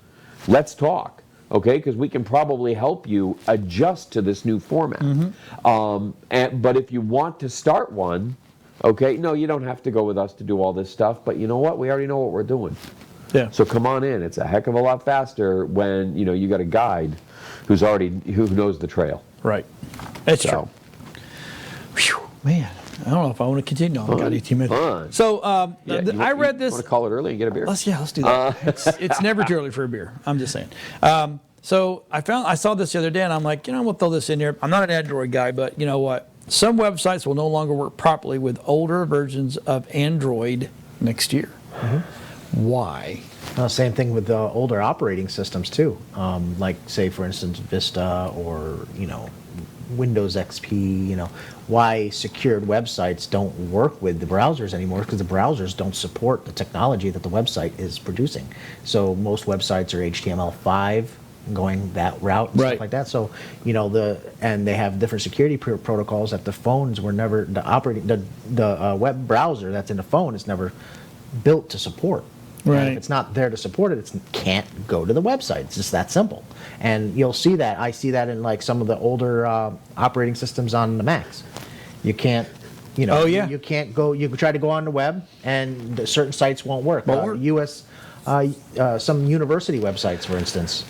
let's talk. Okay, because we can probably help you adjust to this new format. Mm-hmm. But if you want to start one, okay, no, you don't have to go with us to do all this stuff. But you know what? We already know what we're doing. yeah. So come on in. It's a heck of a lot faster when you got a guide who knows the trail. Right. That's So. true. Whew, man, I don't know if I want to continue. I got 18 minutes. Fun. So I read You this. want to call it early and get a beer? Let's do that. It's never too early for a beer. I'm just saying. So I saw this the other day, and I'm like, we'll throw this in here. I'm not an Android guy, but you know what? Some websites will no longer work properly with older versions of Android next year. Mm-hmm. Why? Same thing with the older operating systems too. Like say for instance Vista or Windows XP. Why secured websites don't work with the browsers anymore because the browsers don't support the technology that the website is producing. So most websites are HTML5 going that route and Right. stuff like that. So and they have different security protocols that the phones were never the web browser that's in the phone is never built to support. Right. And if it's not there to support it, it can't go to the website. It's just that simple. And you'll see that. I see that in like some of the older operating systems on the Macs. You can't, Oh, yeah. you can't go. You try to go on the web, and certain sites won't work. Some university websites, for instance,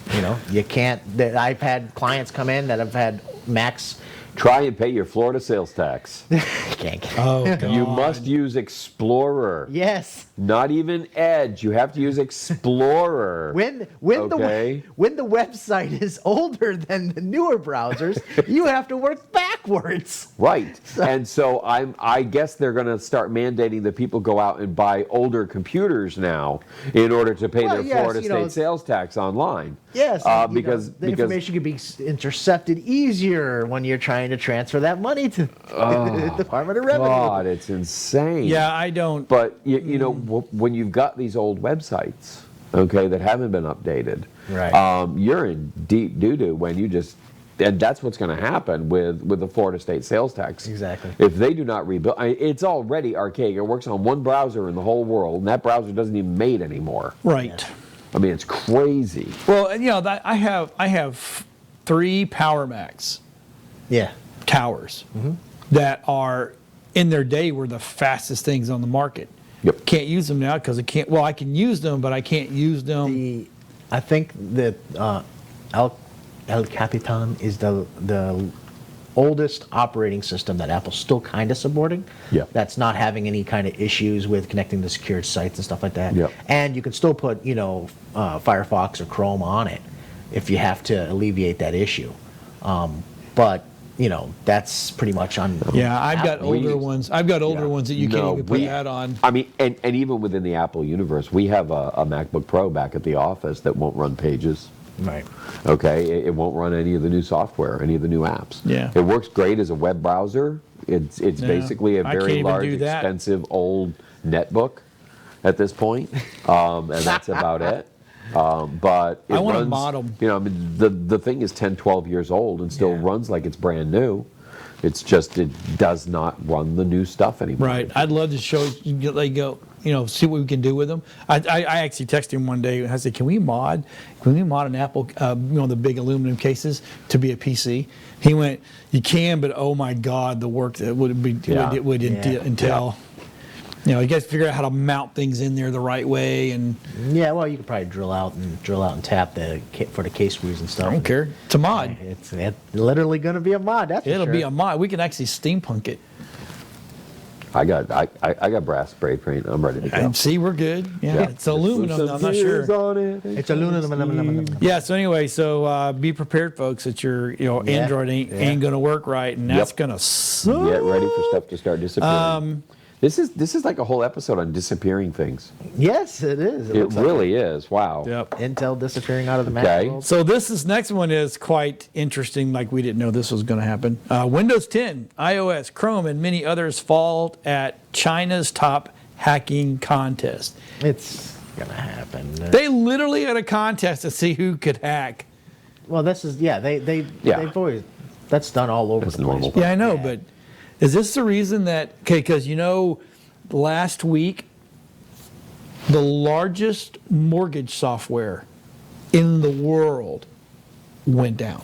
you can't. I've had clients come in that have had Macs. Try and pay your Florida sales tax. Can't get. Oh, God. You must use Explorer. Yes. Not even Edge. You have to use Explorer. When the Okay. website is older than the newer browsers, you have to work backwards backwards. Right. And so I guess they're going to start mandating that people go out and buy older computers now in order to pay Well, their yes, Florida you know, state sales tax online. Yes, because the information can be intercepted easier when you're trying to transfer that money to the Department of Revenue. God, it's insane. Yeah, I don't. But you know, when you've got these old websites, okay, that haven't been updated, Right. You're in deep doo-doo when you just, and that's what's going to happen with the Florida state sales tax. Exactly. If they do not rebuild, it's already archaic. It works on one browser in the whole world, and that browser doesn't even made anymore. Right. I mean, it's crazy. Well, and, you know, I have 3 Power Macs Yeah. towers that are in their day were the fastest things on the market. Yep. Can't use them now because I can't. Well, I can use them, but I can't use them. I think that El Capitan is the oldest operating system that Apple's still kind of supporting. Yeah. That's not having any kind of issues with connecting to secured sites and stuff like that. Yeah. And you can still put, Firefox or Chrome on it if you have to alleviate that issue. But, that's pretty much on. Yeah, I've got Apple. older ones. I've got older ones that you can't even put that on. I mean, and even within the Apple universe, we have a MacBook Pro back at the office that won't run Pages. Right. Okay, it won't run any of the new software, any of the new apps. Yeah. It works great as a web browser. It's Yeah. basically a I can't very even large, do that. expensive old netbook at this point, and that's about it. But it I wanna runs, mod 'em. I mean, the thing is 10, 12 years old and still Yeah. runs like it's brand new. It's just it does not run the new stuff anymore. Right. I'd love to show you, like, go, see what we can do with them. I actually texted him one day. I said, Can we mod an Apple, the big aluminum cases to be a PC? He went, you can, but oh my God, the work that would Yeah. entail. You guys figure out how to mount things in there the right way, and Yeah, well, you could probably drill out and tap for the case screws and stuff. I don't care. It's a mod. It's literally going to be a mod. That's It'll for be sure. a mod. We can actually steampunk it. I got brass spray paint. I'm ready to go. And see, we're good. Yeah, it's aluminum. I'm not sure. It's aluminum. Yeah. So anyway, be prepared, folks, that your Android ain't gonna work right, and that's Yep. gonna suck. Get ready for stuff to start disappearing. This is like a whole episode on disappearing things. Yes, it is. It looks like really is. Wow. Yep. Intel disappearing out of the Mac Okay. world. So next one is quite interesting. Like, we didn't know this was going to happen. Windows 10, iOS, Chrome, and many others fall at China's top hacking contest. It's gonna happen. They literally had a contest to see who could hack. Well, this is they've always that's done all over That's the place. normal. Yeah, I know, but is this the reason that? Okay, because last week, the largest mortgage software in the world went down.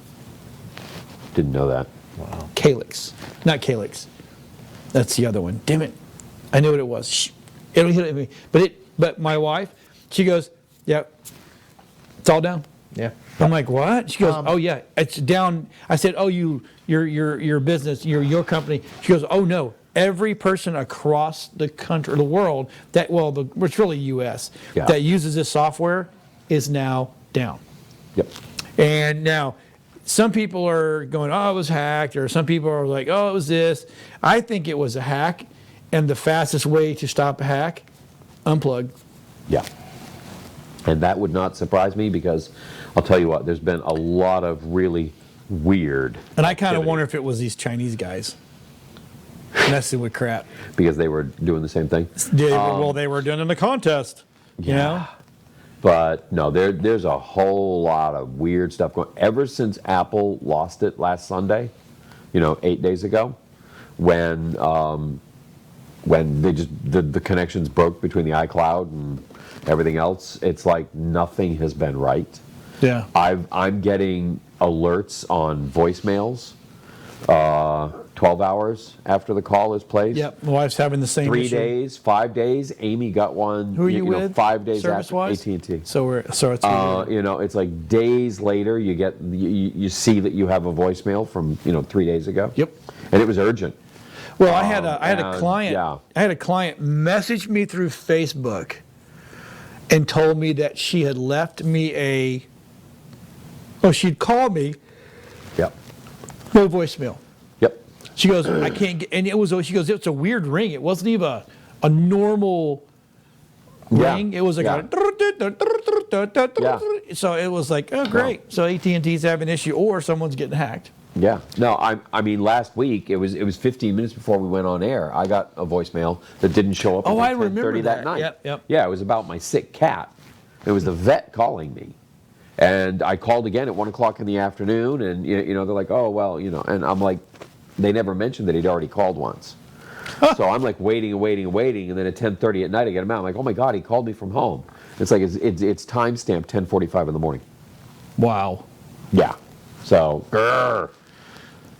Didn't know that. Wow. Calyx. Not Calyx. That's the other one. Damn it. I knew what it was. Shh. It'll hit me. But my wife, she goes, yeah, it's all down. Yeah. I'm like, what? She goes, oh yeah, it's down. I said, oh, your business, your company. She goes, oh no, every person across the country, the world, it's really U.S. Yeah. that uses this software is now down. Yep. And now, some people are going, oh, it was hacked, or some people are like, oh, it was this. I think it was a hack, and the fastest way to stop a hack, unplug. Yeah. And that would not surprise me because I'll tell you what, there's been a lot of really weird. And I kind of activity wonder if it was these Chinese guys messing with crap. because they were doing the same thing. They were doing it in a contest. You know? But no, there's a whole lot of weird stuff going. Ever since Apple lost it last Sunday, 8 days ago, when they the connections broke between the iCloud and everything else, it's like nothing has been right. Yeah. I'm getting alerts on voicemails 12 hours after the call is placed. Yep. My wife's having the same 3 issue. days, 5 days. Amy got one. Who are you with? 5 days after Service-wise? AT&T. So it's It's like days later you see that you have a voicemail from 3 days ago. Yep. And it was urgent. Well, I had a and, client. yeah. I had a client message me through Facebook and told me that she had left me she'd called me, Yep. no voicemail. Yep. She goes, I can't get, and she goes, it's a weird ring. It wasn't even a normal Yeah. ring. It was like Yeah. so it was like, oh great. So AT&T's having an issue, or someone's getting hacked. Yeah. No, I mean, last week it was 15 minutes before we went on air. I got a voicemail that didn't show up Oh, until I remember 10:30 that. night. Yep. Yeah, it was about my sick cat. It was the vet calling me. And I called again at 1 o'clock in the afternoon, and you know, they're like, oh, well, you know, and I'm like, they never mentioned that he'd already called once. So I'm like waiting, and then at 10:30 at night I get him out. I'm like, oh my God, he called me from home. It's like, it's timestamped 10:45 in the morning. Wow. Yeah. So, grrr.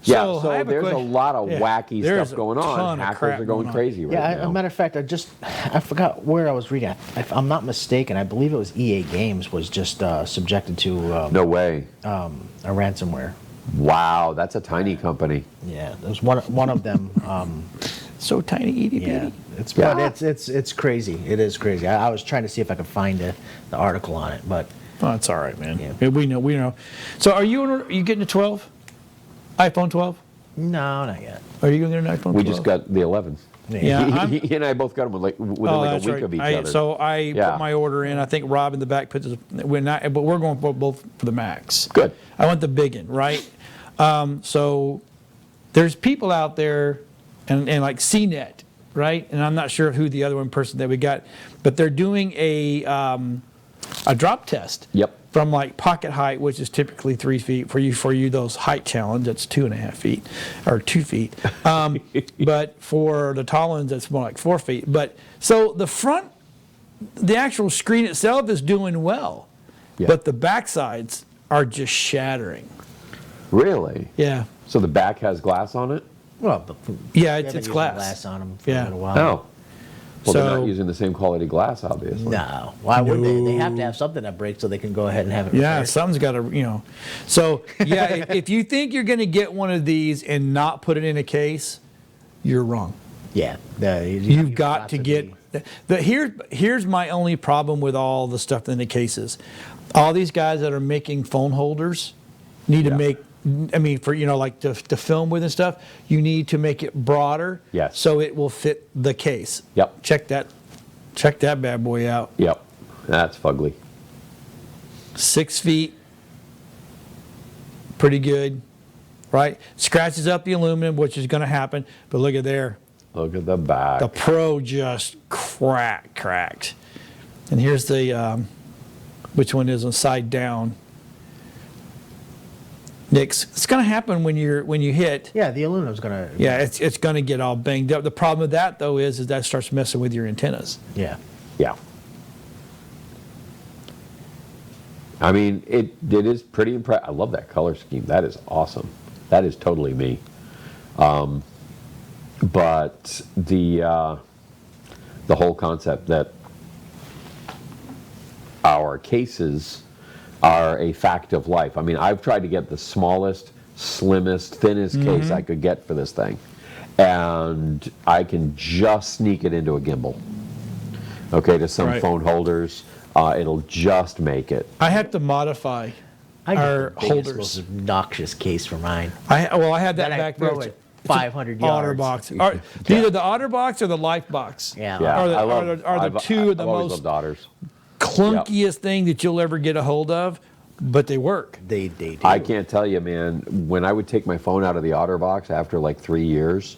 Yeah, So, I so have a there's a question. lot of Yeah, wacky there's stuff a going ton on. of Hackers crap are going going on. crazy right Yeah, now. a matter of fact, I forgot where I was reading. If I'm not mistaken, I believe it was EA Games was just subjected to No way. a ransomware. Wow, that's a tiny company. Yeah, there's one of them. So tiny, itty Yeah, bitty. but it's crazy. It is crazy. I was trying to see if I could find the article on it, but Oh, that's all right, man. Yeah. Yeah, we know. So are you getting a 12? iPhone 12? no, not yet. Are you going to get an iPhone 12? We just got the 11. Yeah, I'm- He and I both got them within Oh, like that's a week right. of each other. So I Yeah. put my order in. I think Rob in the back puts his, we're not, but we're going for both for the Max. Good. I want the big one, right? So there's people out there, and like CNET, right? And I'm not sure who the other one person that we got, but they're doing a drop test. Yep. From like pocket height, which is typically 3 feet for you those height challenge, that's 2.5 feet or 2 feet. But for the tall ones, that's more like 4 feet. But so the actual screen itself is doing well, Yeah. but the backsides are just shattering. Really? Yeah. So the back has glass on it? Well, Yeah, we it's haven't used glass. glass on them for Yeah. a little while. Oh. Well, they're So- not using the same quality glass, obviously. No, why would they? They have to have something that breaks so they can go ahead and have it. Yeah, repaired. something's got to, So, yeah, if you think you're going to get one of these and not put it in a case, you're wrong. Yeah, You've got to get. Here's my only problem with all the stuff in the cases. All these guys that are making phone holders need to Yeah. make. I mean, for like to film with and stuff, you need to make it broader. Yes. So it will fit the case. Yep. Check that bad boy out. Yep. That's fugly. 6 feet. Pretty good, right? Scratches up the aluminum, which is going to happen. But look at there. Look at the back. The Pro just cracked. And here's the, which one is on side down? It's going to happen when you hit. Yeah, the aluminum's gonna. Yeah, it's going to get all banged up. The problem with that though is that starts messing with your antennas. Yeah. Yeah. I mean, it is pretty impressive. I love that color scheme. That is awesome. That is totally me. But the whole concept that our cases are a fact of life. I mean, I've tried to get the smallest, slimmest, thinnest case I could get for this thing, and I can just sneak it into a gimbal. Okay, to some Right. phone holders, it'll just make it. I have to modify I got our the biggest, holders. most obnoxious case for mine. I had that That I back throw there. it 500 yards. OtterBox. Either the OtterBox or the LifeBox. Yeah. Yeah, Are the, I love. are the I've- two of the I've always most loved otters. clunkiest thing that you'll ever get a hold of, but they work. They do. I can't tell you, man. When I would take my phone out of the OtterBox after like 3 years,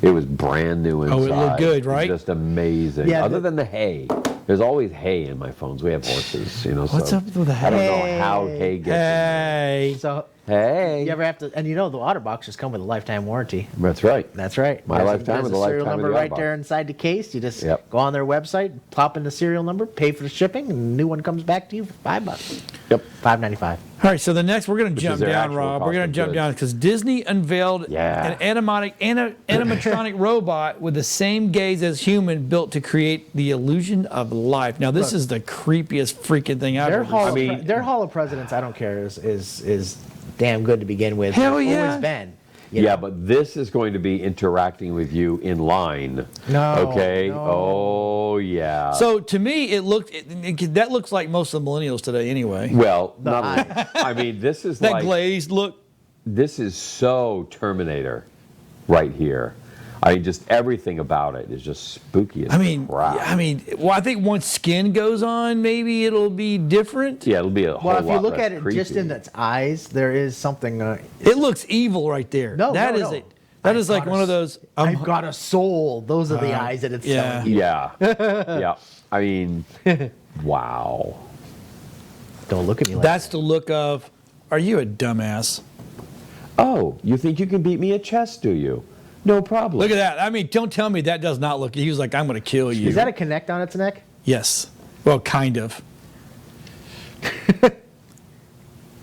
it was brand new inside. Oh, it looked good, right? Just amazing. Yeah, Other than the hay, there's always hay in my phones. We have horses, What's so up with the I don't know hay? how hay gets in there. Hey. So Hey, you ever have to? And the OtterBoxes come with a lifetime warranty. that's right. That's right. My lifetime there's with a the serial lifetime of number the right OtterBox. there inside the case. You just Yep. go on their website, plop in the serial number, pay for the shipping, and the new one comes back to you for $5. Yep. $5.95. All right, so the next we're going to Which jump is their down, actual Rob. We're cost going of to jump goods. down because Disney unveiled Yeah. an animatronic robot with the same gaze as human, built to create the illusion of life. Now, this is the creepiest freaking thing I've Their ever hall, seen. their hall of presidents, I don't care, is damn good to begin with. Hell It's yeah. Always been. you Yeah, know. but this is going to be interacting with you in line. No, Okay. no. Oh yeah. So to me, that looks like most of the millennials today, anyway. well, not only, I mean, this is That like glazed look. this is so Terminator. right here. I mean, just everything about it is just spooky as crap. Well, I think once skin goes on, maybe it'll be different. Yeah, it'll be a whole Well, if you lot look less at it just creepy. in its eyes, there is something. It looks evil right there. No, that no, is no. it. That is I've like got one a of those. I've got a soul. Those are the eyes that it's yeah. telling you. Yeah. Yeah. I mean, wow. Don't look at me like That's the look of, are you a dumbass? Oh, you think you can beat me at chess, do you? No problem. Look at that. I mean, don't tell me that does not look. He was like, I'm going to kill you. Is that a connect on its neck? Yes. Well, kind of.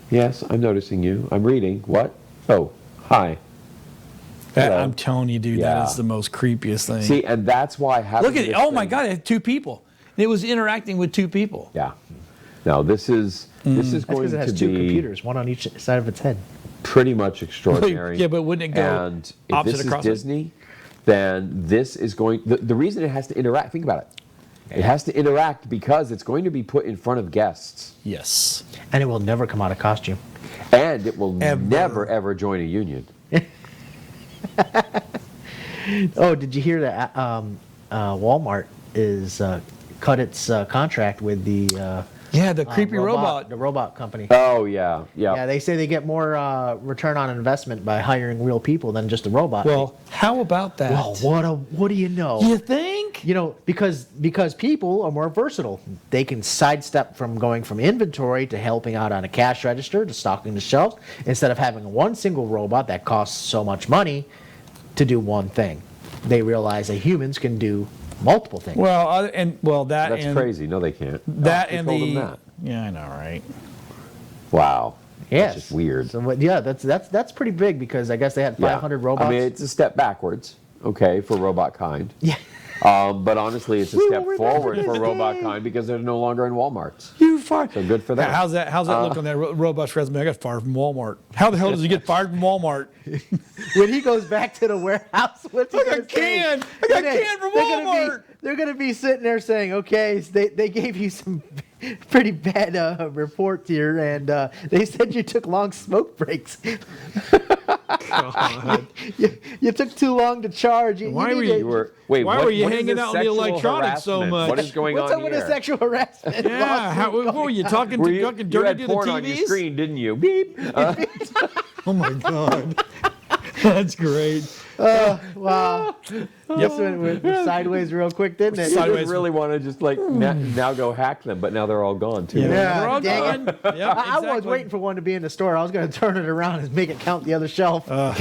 Yes, I'm noticing you. I'm reading. What? Oh, hi. Hello. I'm telling you, dude, Yeah. that is the most creepiest thing. See, and that's why having Look at it. this Oh my thing- God, it had two people. And it was interacting with two people. Yeah. No, this is That's going because it has to two be computers, one on each side of its head. pretty much extraordinary. Yeah, but wouldn't it go And if opposite this is across it? Disney, then this is going. The reason it has to interact. Think about it. It has to interact because it's going to be put in front of guests, Yes. And it will never come out of costume. and it will Ever. never ever join a union. Oh, did you hear that Walmart is cut its contract with the Yeah, the creepy robot. the robot company? Oh yeah, yeah. Yeah, they say they get more return on investment by hiring real people than just a robot. Well, how about that? well, what do you know? You think? You know, because people are more versatile. They can sidestep from going from inventory to helping out on a cash register to stocking the shelves instead of having one single robot that costs so much money to do one thing. They realize that humans can do multiple things. Well, that That's and crazy. No, they can't. that Who and told the them that? yeah, I know, right? Wow. yes, That's just weird. So, yeah, that's pretty big because I guess they had 500 robots. I mean, it's a step backwards, okay, for robot kind. yeah. But honestly, it's a We step will remember forward this for robot day. kind because they're no longer in Walmarts. You fired. So good for them. How's that look on that robot's resume? I got fired from Walmart. How the hell does he get fired from Walmart? When he goes back to the warehouse, what's he I got gonna say? canned. I got canned from Walmart. They're gonna be sitting there saying, "Okay, so they gave you some pretty bad reports here, and they said you took long smoke breaks. God. you took too long to charge. Why need were to- you- Wait, Why what- were you what is hanging this out in the sexual electronics so harassment? much? What is going What's on up with here? the sexual harassment? Yeah, what were you talking Were to you, talking you dirty had to the porn on your TVs? screen, didn't you? Beep. Oh my God, that's great. Wow. This went sideways real quick, didn't it? You Sideways. just really want to just like now go hack them, but now they're all gone too. Yeah, Yeah, they're all dang gone. Yep, I was exactly. waiting for one to be in the store. I was going to turn it around and make it count the other shelf. All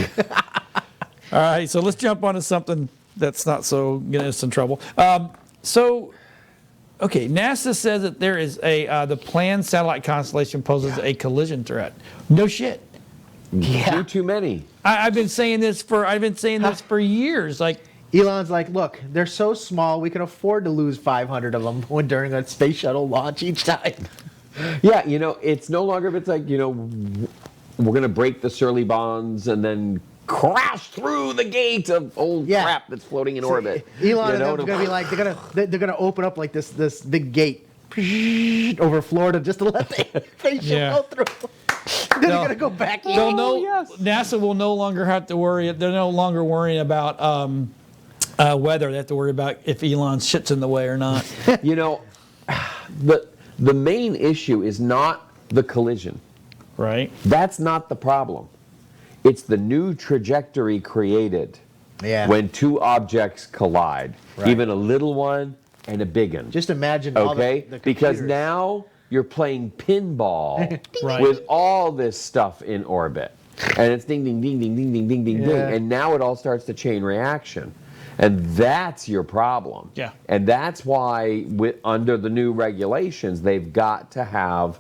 right, so let's jump onto something that's not so getting us in trouble. Okay, NASA says that there is the planned satellite constellation poses a collision threat. No shit. Yeah. Too many. I've been saying this for years. Like, Elon's like, look, they're so small, we can afford to lose 500 of them during a space shuttle launch each time. Yeah, it's no longer if it's like, we're going to break the Surly bonds and then crash through the gate of old Yeah. crap that's floating in orbit. Elon You know, and them's gonna be like, they're gonna open up like this big gate over Florida just to let the space Yeah. shuttle go through. Then they're gonna go back in. NASA will no longer have to worry. They're no longer worrying about weather. They have to worry about if Elon's shit's in the way or not. the main issue is not the collision. Right? That's not the problem. It's the new trajectory created Yeah. when two objects collide, Right. even a little one and a big one. Just imagine all Okay? the Because computers. now you're playing pinball Right. with all this stuff in orbit. And it's ding, ding, ding, ding, ding, ding, ding, ding, Yeah. ding. And now it all starts to chain reaction. And that's your problem. Yeah. And that's why under the new regulations, they've got to have,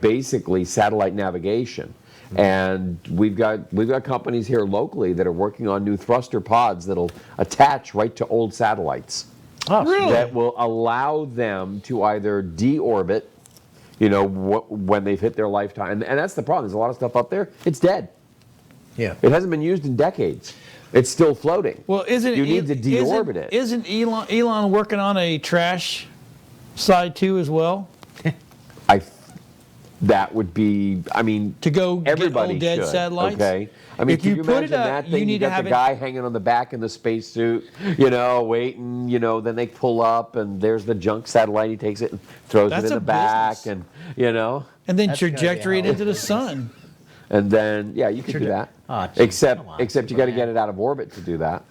basically satellite navigation. And we've got companies here locally that are working on new thruster pods that'll attach right to old satellites Oh, Really? that will allow them to either deorbit, when they've hit their lifetime. And that's the problem. There's a lot of stuff up there. It's dead. yeah. It hasn't been used in decades. It's still floating. Well, You need to deorbit it. Isn't Elon working on a trash side too as well? that would be, I mean, To go get everybody old dead should, satellites? Okay. I mean, If can you you put imagine it up, that you thing? You, need to got have the it- guy hanging on the back in the spacesuit, waiting, then they pull up and there's the junk satellite. He takes it and throws That's it in a the back business. and, And then That's gonna be trajectory it how- into the sun. and then, yeah, you could do that. Oh, geez, come on, except you got to Superman. get it out of orbit to do that.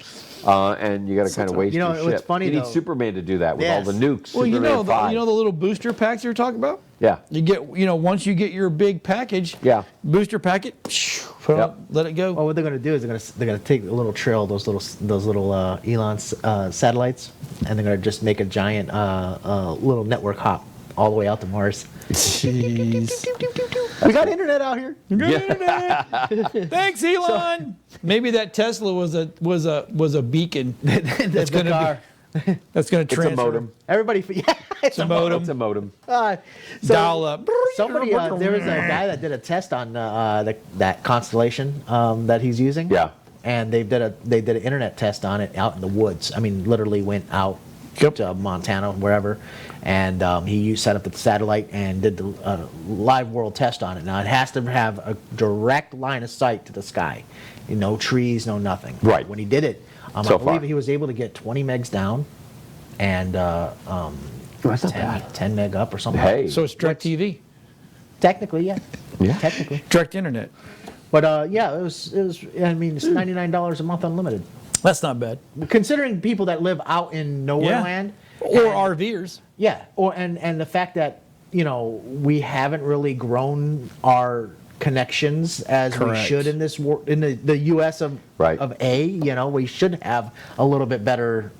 And you got to kind of waste You know, your what's ship. funny, you need though- Superman to do that with Yes. all the nukes. Well, Superman 5. the little booster packs you're talking about? Yeah. You get, once you get your big package, Yeah. booster packet, put it Yep. up, let it go. Well, what they're going to do is they're going to take a little trail of those little Elon satellites, and they're going to just make a giant little network hop all the way out to Mars. Jeez. We got internet out here. Thanks, Elon. Maybe that Tesla was a beacon That's gonna be- car. that's going to It's a transfer. modem. Everybody, yeah, it's a modem. It's a modem. So Dial up. Somebody, there was a guy that did a test on that constellation that he's using. Yeah. And they did an internet test on it out in the woods. I mean, literally went out Yep. to Montana, wherever, and set up the satellite and did the live world test on it. Now it has to have a direct line of sight to the sky, no trees, no nothing. Right. When he did it, I So believe far. he was able to get 20 megs down, and that's not 10 meg up or something. Hey. So it's Direct TV, Technically, yeah. Yeah. Technically. Direct Internet. But yeah, it was. I mean, it's $99 a month unlimited. That's not bad. Considering people that live out in nowhere Yeah. land, Or and- RVers. yeah, and the fact that we haven't really grown our connections as we Correct. should in this in the U.S. of Right. of we should have a little bit better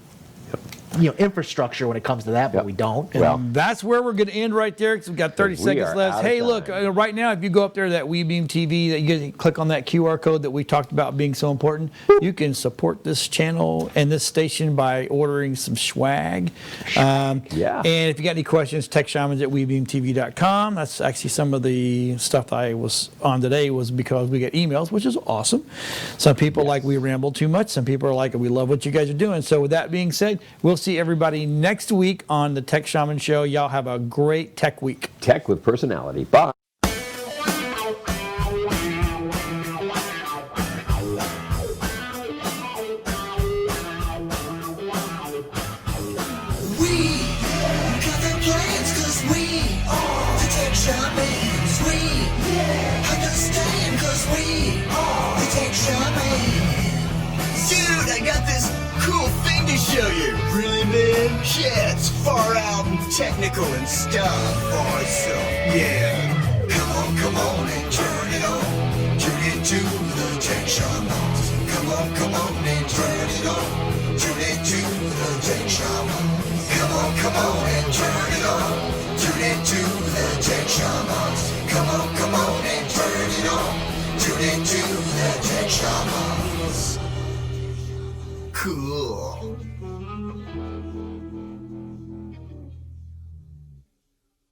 infrastructure when it comes to that, but Yep. we don't. Well, That's where we're going to end right there because we've got 30 We seconds are left. out of Hey, look, time. right now, if you go up there to that WeBeam TV, that you can click on that QR code that we talked about being so important, you can support this channel and this station by ordering some swag. Yeah. And if you got any questions, techshamans@webeamtv.com. That's actually some of the stuff I was on today was because we get emails, which is awesome. Some people like we ramble too much. Some people are like, we love what you guys are doing. So with that being said, we'll see everybody next week on the Tech Shaman Show. Y'all have a great tech week. Tech with personality. Bye. We got the plans cause we are the Tech Shamans. We understand cause we are the Tech Shamans. Dude, I got this cool thing to show you. Really, man? Yeah, it's far out and technical and stuff. Awesome. Yeah. Come on and turn it on. Tune into the Tech Shamans. Come on and turn it on. Tune into the Tech Shamans. Come on and turn it on. Tune into the Tech Shamans. Come on and turn it on. Tune into the Tech